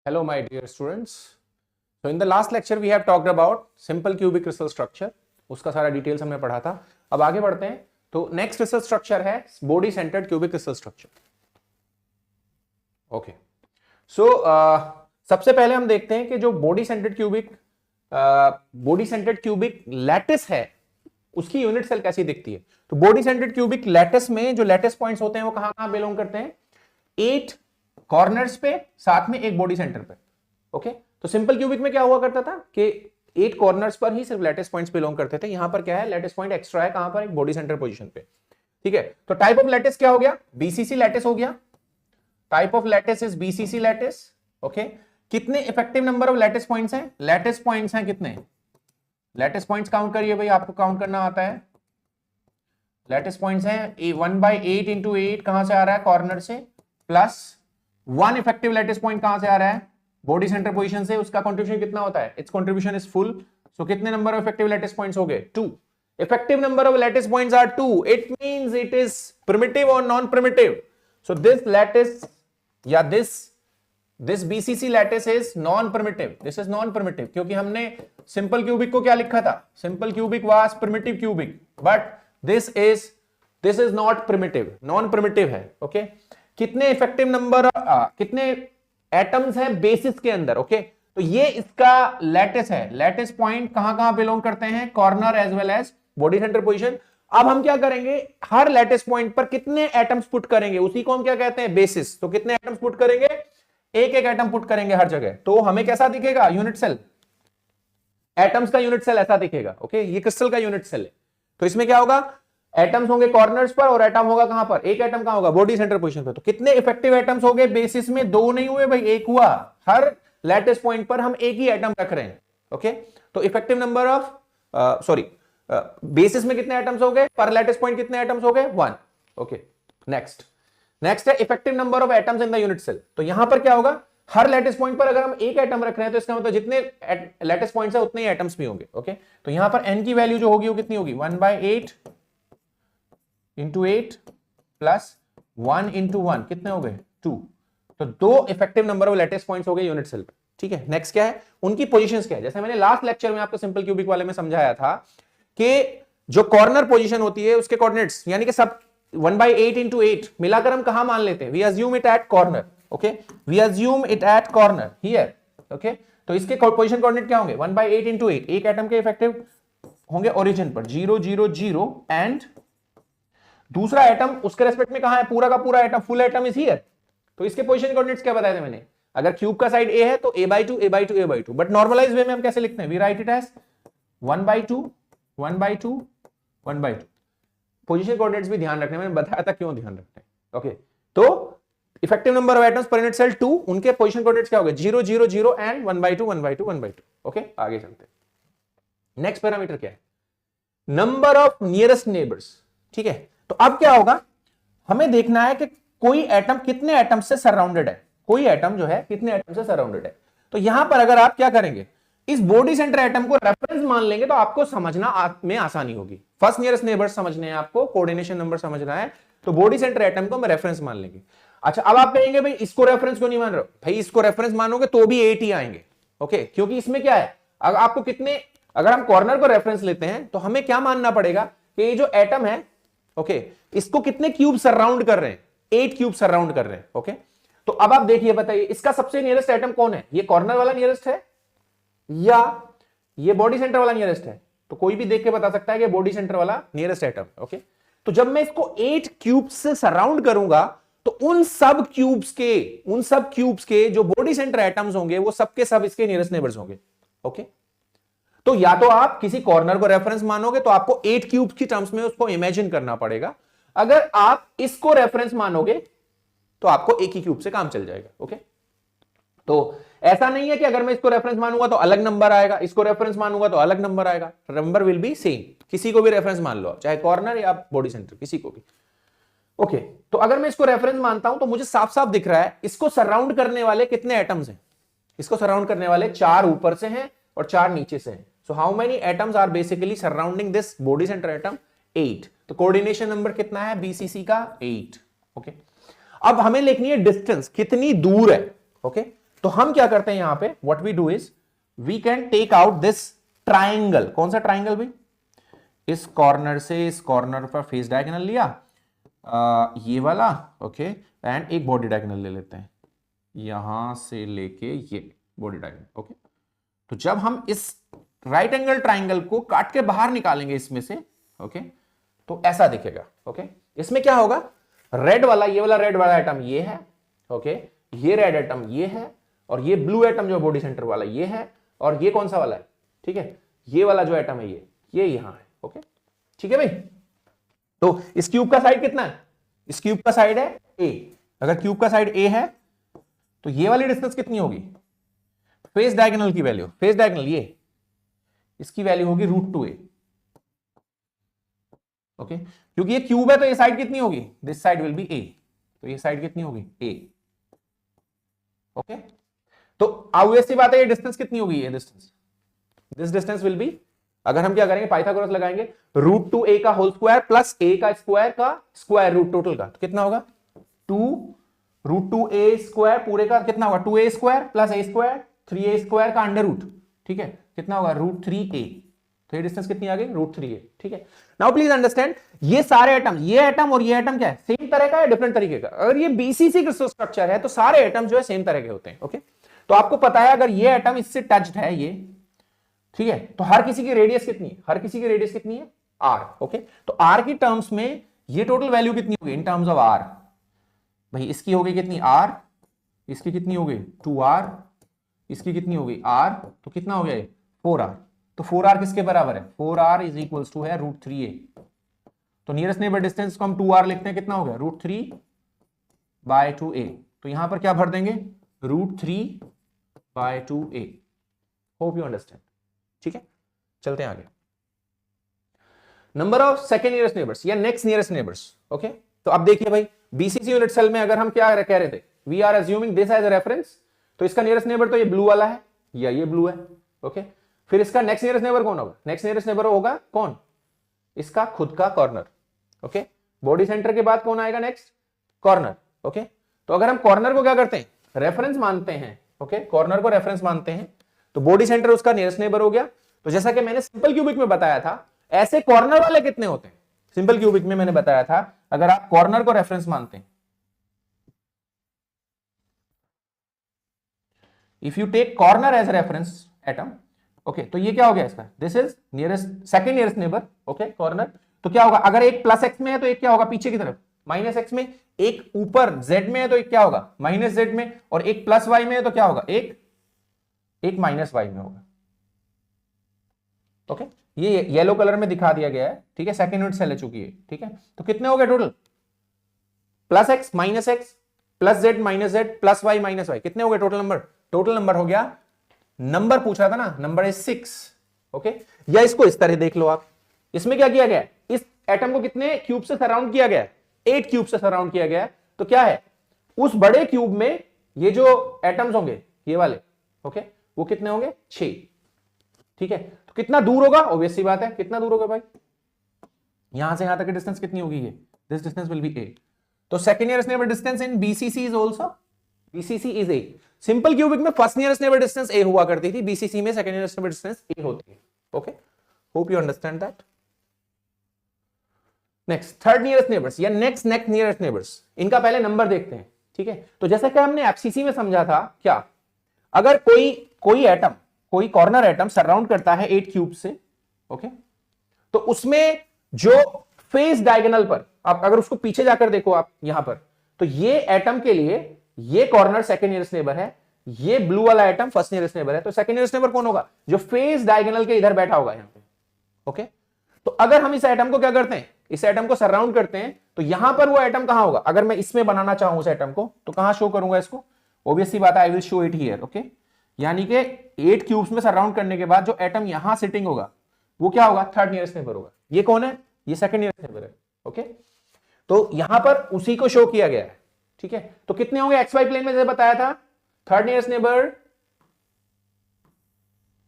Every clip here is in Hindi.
Hello, my dear students. So in the last lecture we have talked about simple cubic crystal structure. उसका सारा डिटेल्स हमने पढ़ा था. अब आगे बढ़ते हैं. तो नेक्स्ट क्रिस्टल स्ट्रक्चर है body centred cubic crystal structure. Okay. So सबसे पहले हम देखते हैं कि जो बॉडी सेंटर्ड क्यूबिक लैटिस है उसकी यूनिट सेल कैसी दिखती है. तो बॉडी सेंटर्ड क्यूबिक लैटिस में जो लैटिस पॉइंट्स होते हैं वो कहां कहां बिलोंग करते हैं. 8 कॉर्नर्स पे, साथ में एक बॉडी सेंटर पे. ओके. तो सिंपल क्यूबिक में क्या हुआ करता था कि 8 कॉर्नर्स पर ही सिर्फ लैटिस पॉइंट्स बिलोंग करते थे. यहां पर क्या है, लैटिस पॉइंट एक्स्ट्रा है. कहां पर, एक बॉडी सेंटर पोजीशन पे. ठीक है. तो टाइप ऑफ लैटिस क्या हो गया, बीसीसी लैटिस हो गया. Type of lattice is BCC lattice. Okay. कितने effective number of lattice points हैं, लैटिस पॉइंट्स हैं कितने, लैटिस पॉइंट्स काउंट करिए भाई, आपको काउंट करना आता है. लैटिस पॉइंट्स हैं 1/8 इंटू 8 कहां से आ रहा है, कॉर्नर से, प्लस 1 इफेक्टिव लैटिस पॉइंट कहां से आ रहा है, बॉडी सेंटर पोजीशन से. उसका कंट्रीब्यूशन कितना होता है, its contribution is full. So कितने number of effective lattice points हो गए, 2. Effective number of lattice points are 2. It means it is primitive और non primitive. So this lattice या this BCC lattice is non primitive. This is non primitive क्योंकि हमने सिंपल क्यूबिक को क्या लिखा था, simple cubic was primitive cubic, but this is not primitive, non primitive है. ओके. कितने इफेक्टिव नंबर, कितने एटम्स हैं बेसिस के अंदर. ओके. तो ये इसका लैटिस है. लैटिस पॉइंट कहां कहां बिलोंग करते हैं, corner as well as body centre position. अब हम क्या करेंगे, हर लैटिस पॉइंट पर कितने एटम्स पुट करेंगे, उसी को हम क्या कहते हैं, बेसिस. तो कितने एटम्स पुट करेंगे, एक एक एटम पुट करेंगे हर जगह. तो हमें कैसा दिखेगा, यूनिट सेल, एटम्स का यूनिट सेल ऐसा दिखेगा. ओके. ये क्रिस्टल का यूनिट सेल है. तो इसमें क्या होगा, एटम्स होंगे कॉर्नर्स पर और एटम होगा कहां पर, एक एटम कहां होगा, बॉडी सेंटर पोजीशन पर. तो कितने इफेक्टिव एटम्स हो गए बेसिस में, 2 नहीं हुए भाई, 1 हुआ. हर लैटिस पॉइंट पर हम एक ही एटम रख रहे हैं. ओके. तो इफेक्टिव नंबर ऑफ बेसिस में कितने एटम्स हो गए, पर लैटिस पॉइंट कितने एटम्स हो गए, 1. ओके. नेक्स्ट है effective number of atoms in the unit cell. तो यहां पर क्या होगा, हर लैटिस पॉइंट पर अगर हम एक एटम रख रहे हैं तो इसका मतलब जितने लैटिस पॉइंट्स है उतने ही एटम्स भी होंगे. ओके. तो यहां पर n की वैल्यू जो होगी वो कितनी होगी, 1/8 इंटू 8 प्लस 1 इंटू 1 कितने हो गए, 2. तो 2 effective number of lattice points हो गए यूनिट सेल पे. ठीक है. नेक्स्ट क्या है, उनकी पोजीशंस क्या है. जैसे मैंने लास्ट लेक्चर में आपको सिंपल क्यूबिक वाले में समझाया था कि जो कॉर्नर पोजीशन होती है उसके कोऑर्डिनेट्स यानी कि सब 1/8 इंटू 8 मिलाकर हम कहां मान लेते हैं, we assume it at corner. Okay. We assume it at corner here. Okay. तो इसके पोजीशन कोऑर्डिनेट क्या होंगे, 1/8 इंटू 8. एक एटम के इफेक्टिव होंगे ओरिजिन पर 0 0 0 एंड दूसरा एटम उसके रेस्पेक्ट में कहां है, पूरा का पूरा atom, full atom is here. तो इसके पोजीशन कोऑर्डिनेट्स क्या बताए थे मैंने, अगर क्यूब का साइड ए है तो a/2 a/2 a/2. But normalise वे में हम कैसे लिखते हैं, we write it as 1/2 1/2 1/2. Position coordinates भी ध्यान रखने, मैंने बताया था क्यों ध्यान रखते हैं. ओके. तो effective number of atoms per unit cell 2, उनके पोजीशन कोऑर्डिनेट्स क्या हो गए, 0 0 0 एंड 1/2 1/2 1/2. ओके. आगे चलते हैं. नेक्स्ट पैरामीटर क्या है, नंबर ऑफ नियरेस्ट नेबर्स. ठीक है. तो अब क्या होगा, हमें देखना है कि कोई एटम कितने एटम से सराउंडेड है, कोई एटम जो है कितने एटम से सराउंडेड है. तो यहां पर अगर आप क्या करेंगे, इस बॉडी सेंटर एटम को रेफरेंस मान लेंगे तो आपको समझना में आसानी होगी. फर्स्ट नियरेस्ट नेबर्स समझने हैं आपको, कोऑर्डिनेशन नंबर समझना है, तो बॉडी सेंटर एटम को हम रेफरेंस मान लेंगे. अच्छा. अब आप कहेंगे भाई इसको रेफरेंस क्यों नहीं मान रहे हो, भाई इसको रेफरेंस मानोगे तो भी 8 ही आएंगे. ओके. क्योंकि इसमें क्या है, आपको कितने, अगर हम कॉर्नर को रेफरेंस लेते हैं तो हमें क्या मानना पड़ेगा कि ये जो एटम है, ओके, इसको कितने क्यूब सराउंड कर रहे हैं, 8 क्यूब सराउंड कर रहे हैं. ओके. तो अब आप देखिए, बताइए इसका सबसे नियरेस्ट एटम कौन है, ये कॉर्नर वाला नियरेस्ट है या ये बॉडी सेंटर वाला नियरेस्ट है. तो कोई भी देख के बता सकता है कि बॉडी सेंटर वाला नियरेस्ट एटम. ओके. तो जब मैं इसको 8 क्यूब से सराउंड करूंगा तो उन सब क्यूब्स के जो बॉडी सेंटर एटम्स होंगे वो सबके सब इसके नियरेस्ट नेबर्स होंगे. ओके. तो या तो आप किसी कॉर्नर को रेफरेंस मानोगे तो आपको 8 क्यूब की टर्म्स में उसको इमेजिन करना पड़ेगा. अगर आप इसको रेफरेंस मानोगे तो आपको एक ही क्यूब से काम चल जाएगा. ओके. तो ऐसा नहीं है कि अगर मैं इसको रेफरेंस मानूंगा तो अलग नंबर आएगा, इसको रेफरेंस मानूंगा तो अलग नंबर आएगा. Number will be same. किसी को भी रेफरेंस मान लो, चाहे कॉर्नर या बॉडी सेंटर, किसी को भी. ओके. तो अगर मैं इसको रेफरेंस मानता हूं तो मुझे साफ साफ दिख रहा है इसको सराउंड करने वाले कितने एटम्स हैं. इसको सराउंड करने वाले 4 ऊपर से हैं और 4 नीचे से हैं. So how many atoms are basically surrounding this body centre atom, 8. तो कोऑर्डिनेशन नंबर कितना है बीसीसी का, 8. ओके. अब हमें लिखनी है डिस्टेंस, कितनी दूर है. ओके. तो हम क्या करते हैं यहां पे, what we do is we can take out this triangle. कौन सा ट्राइंगल भाई? इस कॉर्नर से इस कॉर्नर पर फेस डायगोनल लिया, ये वाला, ओके, एंड एक बॉडी डायगोनल ले लेते हैं, यहां से लेके ये बॉडी डायगोनल, ओके। तो जब हम इस राइट एंगल ट्राइंगल को काट के बाहर निकालेंगे इसमें से, ओके, तो ऐसा दिखेगा, ओके। इसमें क्या होगा, रेड वाला, ये वाला रेड वाला एटम ये है, ओके, ये रेड एटम ये है, और ये ब्लू एटम जो बॉडी सेंटर वाला ये है, और ये कौन सा वाला है, ठीक है, ये वाला जो एटम है ये यहां है, ओके, ठीक है भाई। तो इस क्यूब का साइड कितना है? इस क्यूब का साइड है a। अगर क्यूब का साइड a है तो ये वाली डिस्टेंस कितनी होगी? फेस डायगोनल की वैल्यू, फेस डायगोनल ये, इसकी वैल्यू होगी √2a, ओके। क्योंकि ये क्यूब है तो ये साइड कितनी होगी? This side will be a, तो ये साइड कितनी होगी? a, okay. तो ऑब्वियस सी बात है, ये डिस्टेंस कितनी होगी? ये distance, this distance will be, अगर हम क्या करेंगे, पाइथागोरस लगाएंगे, √2a का होल स्क्वायर प्लस a का स्क्वायर रूट टोटल का, तो कितना होगा? 2√2a स्क्वायर पूरे का कितना होगा? 2a square plus a square 3a square का अंडर रूट, ठीक है, कितना होगा? √3a। तो ये डिस्टेंस कितनी आ गई? √3a, ठीक है। नाउ प्लीज अंडरस्टैंड, ये सारे एटम, ये एटम और ये एटम क्या है? सेम तरह का या डिफरेंट तरीके का? अगर ये बीसीसी क्रिस्टल स्ट्रक्चर है तो सारे एटम जो है सेम तरह के होते हैं, ओके। तो आपको पता है अगर ये एटम इससे टच्ड है ये, ठीक है, तो हर किसी की रेडियस कितनी है? हर किसी की रेडियस कितनी है? r, okay. तो r की टर्म्स में ये टोटल वैल्यू कितनी होगी इन टर्म्स ऑफ r? भाई इसकी होगी कितनी? r, इसकी कितनी होगी? 2r, इसकी कितनी होगी? r, तो कितना हो गया ये? 4r। तो 4r किसके बराबर है? 4r इज इक्वल्स टू है √3a। तो नियरेस्ट नेबर डिस्टेंस को हम 2r लिखते हैं, कितना हो गया? √3/2a। तो यहां पर क्या भर देंगे? √3/2a। होप यू अंडरस्टैंड, ठीक है। चलते हैं आगे। Number of second nearest neighbours या नेक्स्ट नियरेस्ट नेबर्स, ओके। तो अब देखिए भाई, बीसीसी यूनिट सेल में अगर हम क्या कह रहे थे, we are assuming this as a reference, तो इसका नियरेस्ट नेबर तो ये ब्लू वाला है या ये ब्लू है, ओके। फिर इसका नेक्स्ट नियरेस्ट नेबर कौन होगा? नेक्स्ट नियरेस्ट नेबर होगा कौन? इसका खुद का कॉर्नर, ओके। बॉडी सेंटर के बाद कौन आएगा नेक्स्ट? Corner, okay. तो अगर हम कॉर्नर को क्या करते हैं? रेफरेंस मानते हैं, ओके, कॉर्नर को रेफरेंस मानते हैं, तो बॉडी सेंटर उसका नियरेस्ट नेबर हो गया। तो जैसा कि मैंने सिंपल क्यूबिक में बताया था, ऐसे कॉर्नर वाले कितने होते हैं? सिंपल क्यूबिक में मैंने बताया था, अगर आप कॉर्नर को रेफरेंस मानते हैं, if you take corner as reference atom, okay, तो ये क्या हो गया इसका? This is nearest, second nearest neighbour, okay, corner. तो क्या होगा? अगर एक प्लस एक्स में है तो एक क्या होगा? पीछे की तरफ माइनस एक्स में, एक ऊपर जेड में है तो एक क्या होगा? माइनस जेड में, और एक प्लस वाई में है तो क्या होगा? एक माइनस वाई में होगा, ओके। ये येलो कलर में दिखा दिया गया है, ठीक है, सेकंड यूनिट सेल है चुकी है, ठीक है। तो कितने हो गए total? Plus X minus X plus Z minus Z plus Y minus Y, कितने हो गए टोटल नंबर? टोटल नंबर हो गया, नंबर पूछा था ना, नंबर इज 6, ओके। या इसको इस तरह देख लो आप, इसमें क्या किया गया? इस एटम को कितने क्यूब से सराउंड किया गया? 8 क्यूब से सराउंड किया गया। तो क्या है, उस बड़े क्यूब में ये जो एटम्स होंगे ये वाले, ओके, वो कितने होंगे? 6, ठीक है। तो कितना दूर होगा? ऑब्वियस सी बात है, कितना दूर होगा भाई? यहां से यहां तक की डिस्टेंस कितनी होगी? ये दिस डिस्टेंस विल बी 8। तो second nearest neighbour distance in BCC is also, BCC is a। Simple cubic में first nearest neighbour distance a हुआ करती थी, बीसीसी में second nearest neighbour distance a होती है, okay. Hope you understand that. Next third nearest neighbours या नेक्स्ट नियरेस्ट नेबर्स, इनका पहले नंबर देखते हैं, ठीक है। तो जैसा कि हमने एफसीसी में समझा था, क्या अगर कोई एटम, कोई कॉर्नर एटम सराउंड करता है 8 क्यूब से, ओके, तो उसमें जो फेस डायगोनल पर, आप अगर उसको पीछे जाकर देखो आप यहां पर, तो ये एटम के लिए ये कॉर्नर सेकंड नियरेस्ट नेबर है, ये ब्लू वाला एटम फर्स्ट नियरेस्ट नेबर है। तो सेकंड नियरेस्ट नेबर कौन होगा? जो फेस डायगोनल के इधर बैठा होगा यहां पे, ओके। तो अगर हम इस एटम को क्या करते हैं? इस एटम को सराउंड करते हैं, तो यहां पर वो एटम कहां होगा? अगर मैं इसमें बनाना चाहूं उस एटम को, तो कहां शो करूंगा इसको? ऑब्वियसली बात है, I will show it here, okay. यानी कि 8 क्यूब्स में सराउंड करने के बाद जो एटम यहां सिटिंग होगा वो क्या होगा? थर्ड नियरेस्ट नेबर होगा। ये कौन है? ये सेकंड नियरेस्ट नेबर है, ओके। तो यहां पर उसी को शो किया गया है, ठीक है। तो कितने होंगे एक्स वाई प्लेन में? जैसे बताया था, थर्ड नियरेस्ट नेबर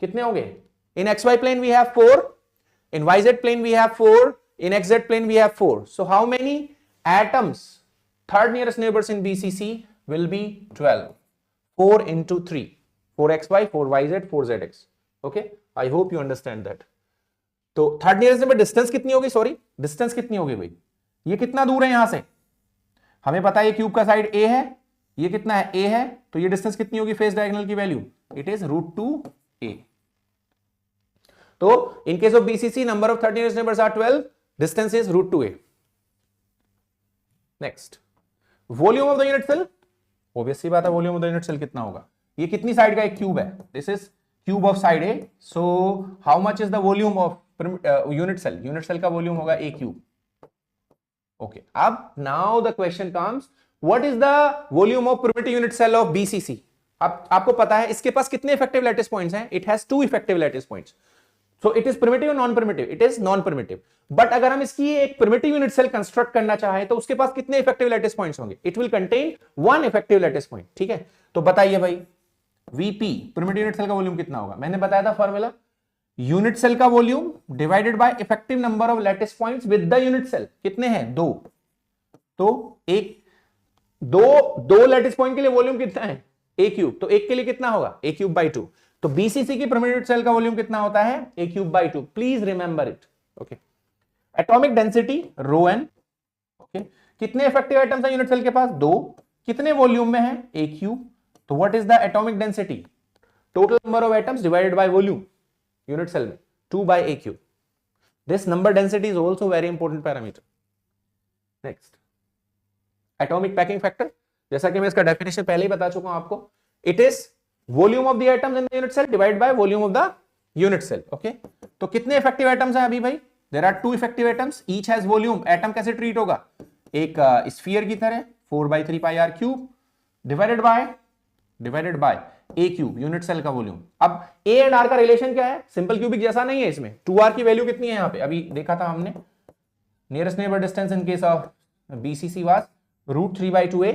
कितने होंगे? In X Y plane we have 4, in Y Z plane we have 4, in X Z plane we have 4। So how many atoms, third nearest neighbours in BCC will be 12। 4 into 3, 4xy, 4yz, 4zx. Okay, I hope you understand that. तो थर्ड नियरेस्ट नेबर डिस्टेंस कितनी होगी, सॉरी डिस्टेंस कितनी होगी भाई, ये कितना दूर है यहां से, हमें पता है ये क्यूब का साइड a है, ये कितना है a है, तो ये डिस्टेंस कितनी होगी फेस डायगोनल की वैल्यू, इट इज √2a. तो in case of BCC number of third nearest neighbours are 12, distance is √2a. Next, volume of the unit cell, obviously बात है volume of the unit cell कितना होगा, ये कितनी साइड का एक क्यूब है, this is cube of side A, so how much is the volume of unit cell, unit cell का वॉल्यूम होगा a क्यूब. ओके, अब now the question comes, what is the volume of primitive unit cell of BCC. अब आपको पता है इसके पास कितने इफेक्टिव लैटिस पॉइंट्स हैं, it has 2 effective lattice points. So it is primitive और non primitive, it is non primitive. But अगर हम इसकी एक प्रिमिटिव यूनिट सेल कंस्ट्रक्ट करना चाहें तो उसके पास कितने इफेक्टिव लैटिस पॉइंट्स होंगे, it will contain 1 effective lattice point. ठीक है, तो बताइए भाई VP प्रिमिटिव यूनिट सेल का वॉल्यूम कितना होगा, मैंने बताया था फॉर्मूला, यूनिट सेल का volume divided by effective number of lattice points with the unit cell. कितने हैं, 2. तो एक दो लैटिस पॉइंट के लिए वॉल्यूम कितना है, a क्यूब, तो एक के लिए कितना होगा, a क्यूब बाई 2. तो BCC की प्रिमिटिव यूनिट सेल का वॉल्यूम कितना होता है, a cube by 2. Please remember it. Okay, atomic density ρn. Okay, कितने इफेक्टिव आइटम्स हैं यूनिट सेल के पास, 2. कितने वॉल्यूम में है, a क्यूब. तो what is the atomic density, total number of atoms divided by volume unit cell में, 2 by a cube. This number density is also very important parameter. Next, atomic packing factor, जैसा कि मैं इसका डेफिनेशन पहले ही बता चुका हूं आपको, it is volume of the atoms in the unit cell divide by volume of the unit cell. Okay, तो कितने इफेक्टिव एटम्स हैं अभी भाई, there are 2 effective atoms, each has volume. Atom कैसे ट्रीट होगा, एक स्फीयर की तरह 4/3 pi r cube divided by a cube, unit cell का वॉल्यूम. अब a एंड r का रिलेशन क्या है, सिंपल क्यूबिक जैसा नहीं है, इसमें 2r की वैल्यू कितनी है यहां पे, अभी देखा था हमने, nearest neighbour distance in case of BCC was √3/2a.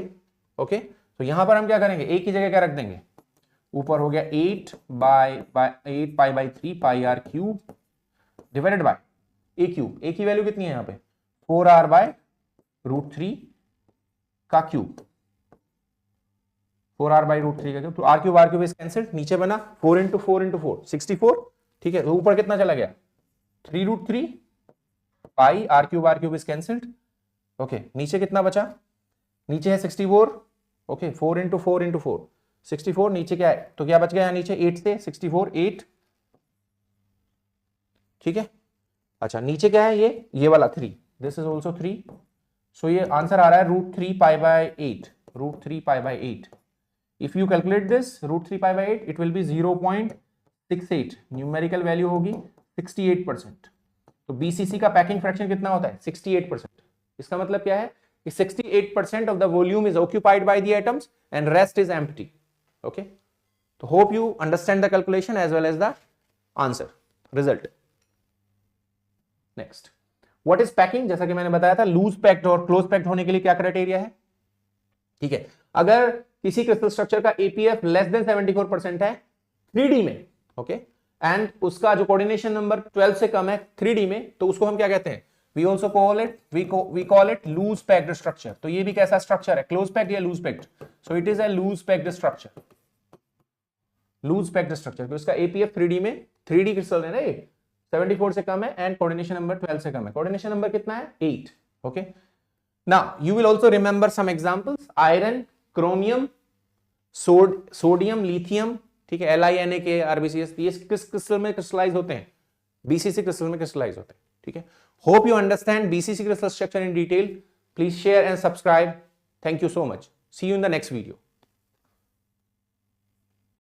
Okay, तो यहां पर हम क्या करेंगे, a की जगह क्या रख देंगे, ऊपर हो गया 8 pi by 3 pi r cube divided by a cube. a की वैल्यू कितनी है यहां पे, 4r/√3 का क्यूब, 4r/√3 का क्यूब. तो r क्यूब इज कैंसिल्ड, नीचे बना 4 into 4 into 4 64. ठीक है, तो ऊपर कितना चला गया, 3√3 पाई, r cube is cancelled. Okay, नीचे कितना बचा, नीचे है 64. ओके, 4 into 4 into 4 64, नीचे क्या है, तो क्या बच गया नीचे 8 से 64 8. ठीक है, अच्छा नीचे क्या है, ये वाला 3, दिस इज ऑल्सो 3. सो ये आंसर आ रहा है √3 pi by 8, √3 pi by 8. If you calculate this √3 pi by 8, it will be 0.68, numerical value होगी 68%. तो BCC का पैकिंग फ्रैक्शन कितना होता है, 68%. इसका मतलब क्या है कि 68% of the volume is occupied by the atoms and rest is empty. Okay, so hope you understand the calculation as well as the answer result. Next, what is packing, जैसा कि मैंने बताया था, लूज पैक्ड और क्लोज पैक्ड होने के लिए क्या क्राइटेरिया है. ठीक है, अगर किसी क्रिस्टल स्ट्रक्चर का APF लेस देन 74% है 3D में, ओके, एंड उसका जो कोऑर्डिनेशन नंबर 12 से कम है 3D में, तो उसको हम क्या कहते हैं, we also call it loose packed structure. तो ये भी कैसा स्ट्रक्चर है, क्लोज पैक्ड या loose packed, so it is a loose packed structure, loose packed structure. तो इसका APF 3D में, 3D क्रिस्टल है ना ये, 74 से कम है एंड कोऑर्डिनेशन नंबर 12 से कम है. कोऑर्डिनेशन नंबर कितना है, 8. Okay, now you will also remember some examples, iron, chromium, sodium, lithium. ठीक है, LiNa के RBCS, ये किस क्रिस्टल में क्रिस्टलाइज होते हैं, BCC क्रिस्टल में क्रिस्टलाइज होते हैं. ठीक है, hope you understand BCC crystal structure in detail. Please share and subscribe. Thank you so much. See you in the next video.